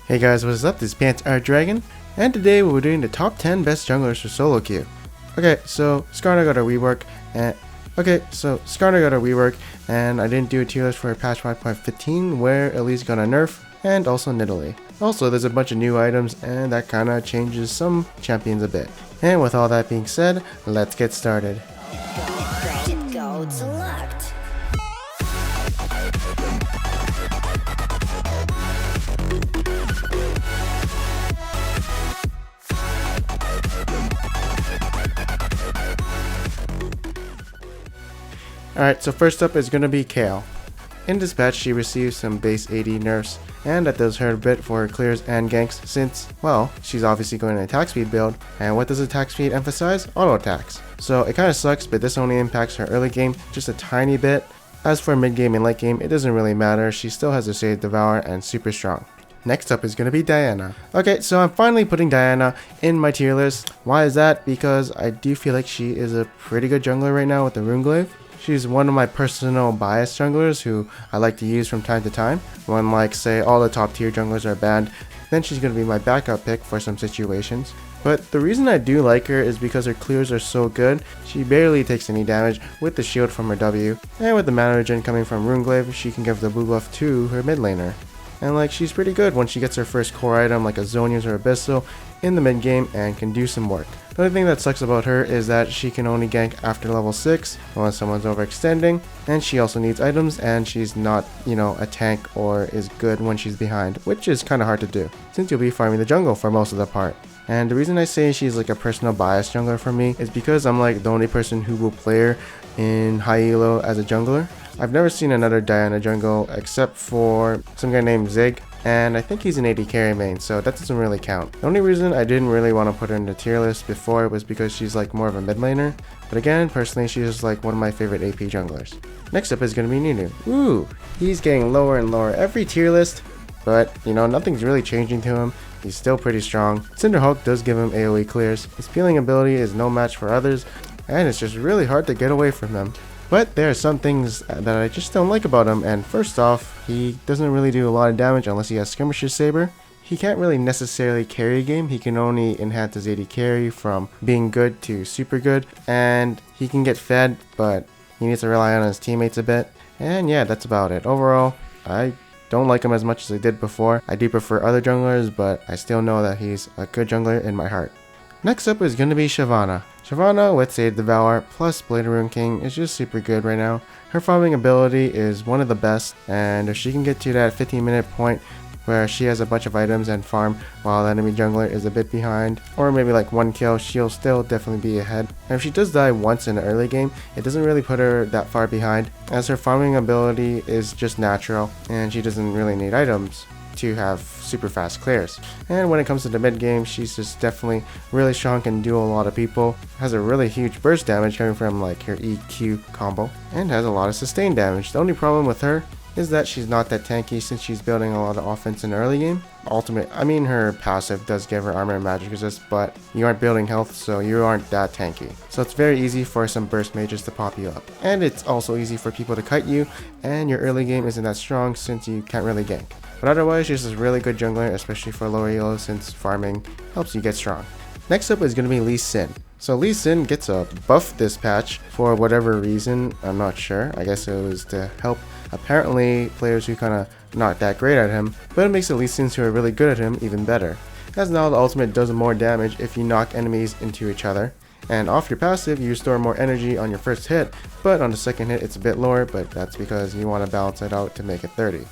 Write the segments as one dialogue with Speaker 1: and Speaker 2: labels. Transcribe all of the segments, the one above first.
Speaker 1: Hey guys, what is up? This is Pants Art Dragon, and today we're doing the top 10 best junglers for solo queue. Okay, so Skarner got a rework, and I didn't do a tier list for patch 5.15 where Elise got a nerf, and also Nidalee. Also, there's a bunch of new items, and that kinda changes some champions a bit. And with all that being said, let's get started.
Speaker 2: Go select.
Speaker 1: Alright, so first up is going to be Kale. In this patch, she received some base AD nerfs, and that does hurt a bit for her clears and ganks since, well, she's obviously going an attack speed build, and what does attack speed emphasize? Auto attacks. So it kinda sucks, but this only impacts her early game just a tiny bit. As for mid game and late game, it doesn't really matter, she still has her Save Devour and super strong. Next up is going to be Diana. Okay, so I'm finally putting Diana in my tier list. Why is that? Because I do feel like she is a pretty good jungler right now with the Runeglaive. She's one of my personal bias junglers who I like to use from time to time. When like say all the top tier junglers are banned, then she's going to be my backup pick for some situations. But the reason I do like her is because her clears are so good. She barely takes any damage with the shield from her W, and with the mana regen coming from Runeglaive, she can give the blue buff to her mid laner. And like she's pretty good when she gets her first core item like a Zonia's or Abyssal in the mid game and can do some work. The only thing that sucks about her is that she can only gank after level 6 unless someone's overextending, and she also needs items, and she's not, a tank or is good when she's behind, which is kind of hard to do since you'll be farming the jungle for most of the part. And the reason I say she's like a personal bias jungler for me is because I'm like the only person who will play her in high elo as a jungler. I've never seen another Diana jungle except for some guy named Zig, and I think he's an AD carry main, so that doesn't really count. The only reason I didn't really want to put her in the tier list before was because she's like more of a mid laner, but again, personally she's just like one of my favorite AP junglers. Next up is going to be Nunu. Ooh, he's getting lower and lower every tier list, but nothing's really changing to him. He's still pretty strong. Cinderhulk does give him AoE clears. His peeling ability is no match for others, and it's just really hard to get away from him. But there are some things that I just don't like about him, and first off, he doesn't really do a lot of damage unless he has Skirmisher's Saber. He can't really necessarily carry a game, he can only enhance his AD carry from being good to super good, and he can get fed, but he needs to rely on his teammates a bit. And yeah, that's about it. Overall, I don't like him as much as I did before. I do prefer other junglers, but I still know that he's a good jungler in my heart. Next up is going to be Shyvana. Shyvana with Save Devour plus Blade of Ruin King is just super good right now. Her farming ability is one of the best, and if she can get to that 15-minute point where she has a bunch of items and farm while the enemy jungler is a bit behind, or maybe like one kill, she'll still definitely be ahead. And if she does die once in the early game, it doesn't really put her that far behind, as her farming ability is just natural and she doesn't really need items to have super fast clears. And when it comes to the mid game, she's just definitely really strong, can do a lot of people, has a really huge burst damage coming from like her EQ combo, and has a lot of sustained damage. The only problem with her is that she's not that tanky since she's building a lot of offense in the early game. Her passive does give her armor and magic resist, but you aren't building health, so you aren't that tanky. So it's very easy for some burst mages to pop you up. And it's also easy for people to kite you, and your early game isn't that strong since you can't really gank. But otherwise, she's a really good jungler, especially for lower elo since farming helps you get strong. Next up is going to be Lee Sin. So Lee Sin gets a buff this patch for whatever reason, I'm not sure. I guess it was to help apparently players who kind of not that great at him, but it makes the Lee Sins who are really good at him even better, as now the ultimate does more damage if you knock enemies into each other. And off your passive, you store more energy on your first hit, but on the second hit it's a bit lower, but that's because you want to balance it out to make it 30.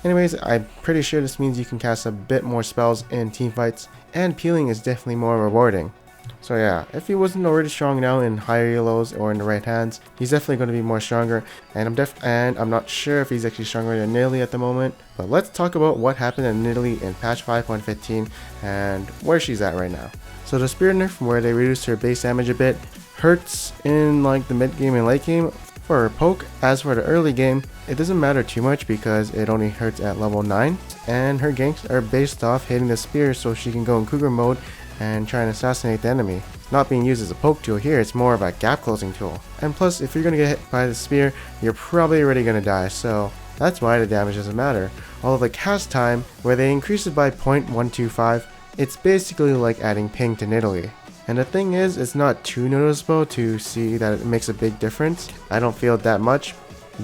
Speaker 1: Anyways, I'm pretty sure this means you can cast a bit more spells in teamfights, and peeling is definitely more rewarding. So yeah, if he wasn't already strong now in higher elos or in the right hands, he's definitely going to be more stronger, and I'm not sure if he's actually stronger than Nidalee at the moment. But let's talk about what happened in Nidalee in patch 5.15 and where she's at right now. So the spear nerf, from where they reduced her base damage a bit, hurts in like the mid game and late game for her poke. As for the early game, it doesn't matter too much because it only hurts at level 9, and her ganks are based off hitting the spear so she can go in Cougar mode and try and assassinate the enemy. Not being used as a poke tool here, it's more of a gap closing tool. And plus, if you're going to get hit by the spear, you're probably already going to die, so That's why the damage doesn't matter. Although the cast time, where they increase it by 0.125, it's basically like adding ping to Nidalee. And the thing is, it's not too noticeable to see that it makes a big difference. I don't feel it that much,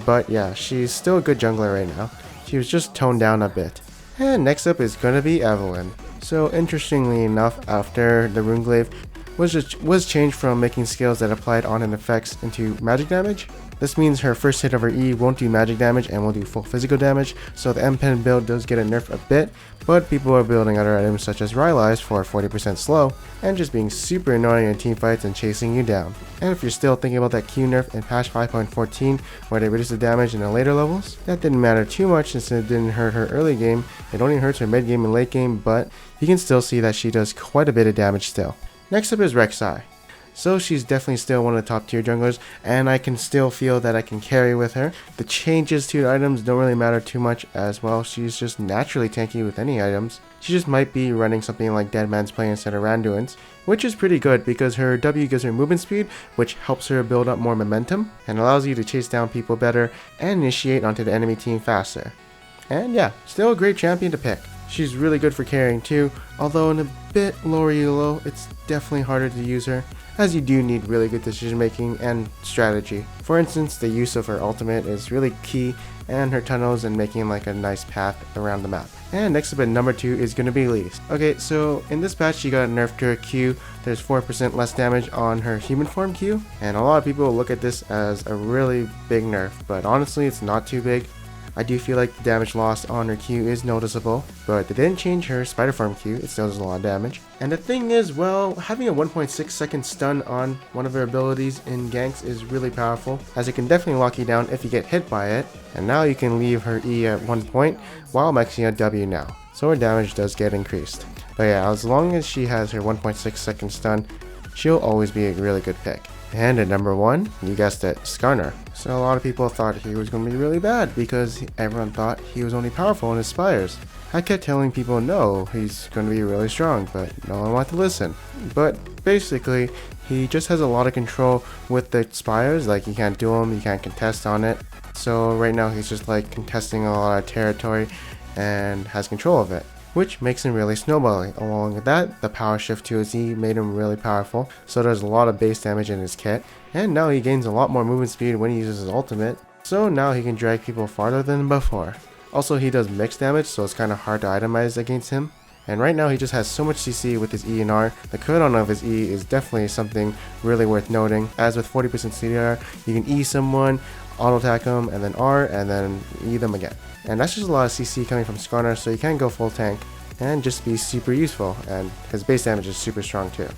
Speaker 1: but yeah, she's still a good jungler right now. She was just toned down a bit. And next up is gonna be Evelyn. So interestingly enough, after the Runeglaive was changed from making skills that applied on-hit effects into magic damage. This means her first hit of her E won't do magic damage and will do full physical damage, so the M-Pen build does get a nerf a bit, but people are building other items such as Rylai's for 40% slow, and just being super annoying in teamfights and chasing you down. And if you're still thinking about that Q nerf in patch 5.14 where they reduced the damage in the later levels, that didn't matter too much since it didn't hurt her early game, it only hurts her mid game and late game, but you can still see that she does quite a bit of damage still. Next up is rek'sai. So she's definitely still one of the top tier junglers, and I can still feel that I can carry with her. The changes to the items don't really matter too much as well. She's just naturally tanky with any items. She just might be running something like Dead Man's Play instead of Randuin's, which is pretty good because her W gives her movement speed, which helps her build up more momentum and allows you to chase down people better and initiate onto the enemy team faster. And yeah, still a great champion to pick. She's really good for carrying too, although in a bit lower elo, it's definitely harder to use her, as you do need really good decision making and strategy. For instance, the use of her ultimate is really key, and her tunnels and making like a nice path around the map. And next up at number 2 is going to be Elise. Okay, so in this patch she got a nerf to her Q. There's 4% less damage on her human form Q, and a lot of people look at this as a really big nerf, but honestly it's not too big. I do feel like the damage lost on her Q is noticeable, but they didn't change her spider farm Q, it still does a lot of damage. And the thing is, well, having a 1.6 second stun on one of her abilities in ganks is really powerful, as it can definitely lock you down if you get hit by it, and now you can leave her E at 1 point while maxing out W now, so her damage does get increased. But yeah, as long as she has her 1.6 second stun, she'll always be a really good pick. And at number 1, you guessed it, Skarner. So a lot of people thought he was going to be really bad because everyone thought he was only powerful in his spires. I kept telling people no, he's going to be really strong, but no one wanted to listen. But basically, he just has a lot of control with the spires, like you can't do them, you can't contest on it. So right now he's just like contesting a lot of territory and has control of it, which makes him really snowballing. Along with that, the power shift to his E made him really powerful, so there's a lot of base damage in his kit, and now he gains a lot more movement speed when he uses his ultimate, so now he can drag people farther than before. Also, he does mixed damage, so it's kind of hard to itemize against him, and right now he just has so much CC with his E and R. The cooldown of his E is definitely something really worth noting, as with 40% CDR, you can E someone, auto attack them, and then R, and then E them again. And that's just a lot of CC coming from Skarner, so you can go full tank and just be super useful, and his base damage is super strong too.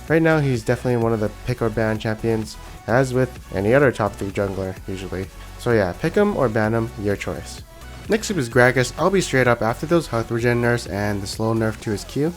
Speaker 1: Right now he's definitely one of the pick or ban champions, as with any other top 3 jungler usually. So yeah, pick him or ban him, your choice. Next up is Gragas. I'll be straight up, after those health regen nerfs and the slow nerf to his Q,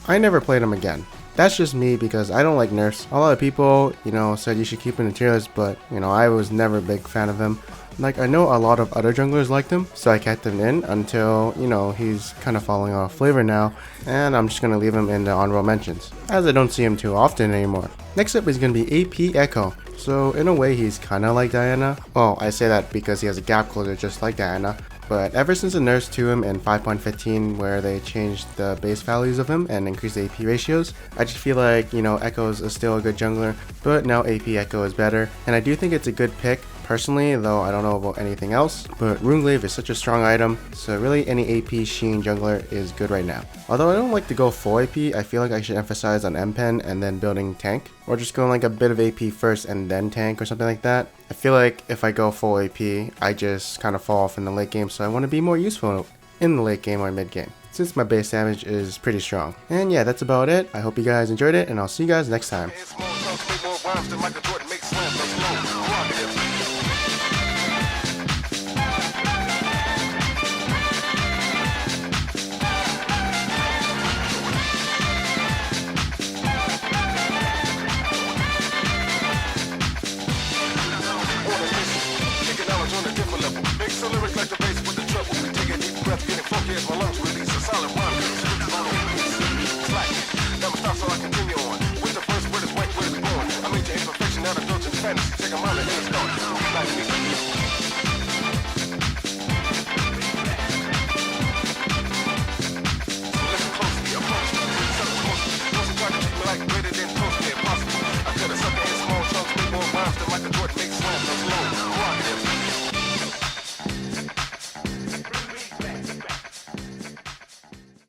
Speaker 1: I never played him again. That's just me because I don't like nerfs. A lot of people, said you should keep him in tier list, but I was never a big fan of him. Like, I know a lot of other junglers liked him, so I kept him in until, he's kind of falling off flavor now, and I'm just going to leave him in the honorable mentions, as I don't see him too often anymore. Next up is going to be AP Echo. So in a way he's kind of like Diana. Well, I say that because he has a gap closer just like Diana. But ever since the nerfs to him in 5.15 where they changed the base values of him and increased the AP ratios, I just feel like, Echo is still a good jungler, but now AP Echo is better. And I do think it's a good pick, personally, though I don't know about anything else. But Runeglaive is such a strong item, so really any AP Sheen jungler is good right now. Although I don't like to go full AP, I feel like I should emphasize on M-Pen and then building tank. Or just going like a bit of AP first and then tank or something like that. I feel like if I go full AP, I just kind of fall off in the late game, so I want to be more useful in the late game or mid game, since my base damage is pretty strong. And yeah, that's about it. I hope you guys enjoyed it, and I'll see you guys next time.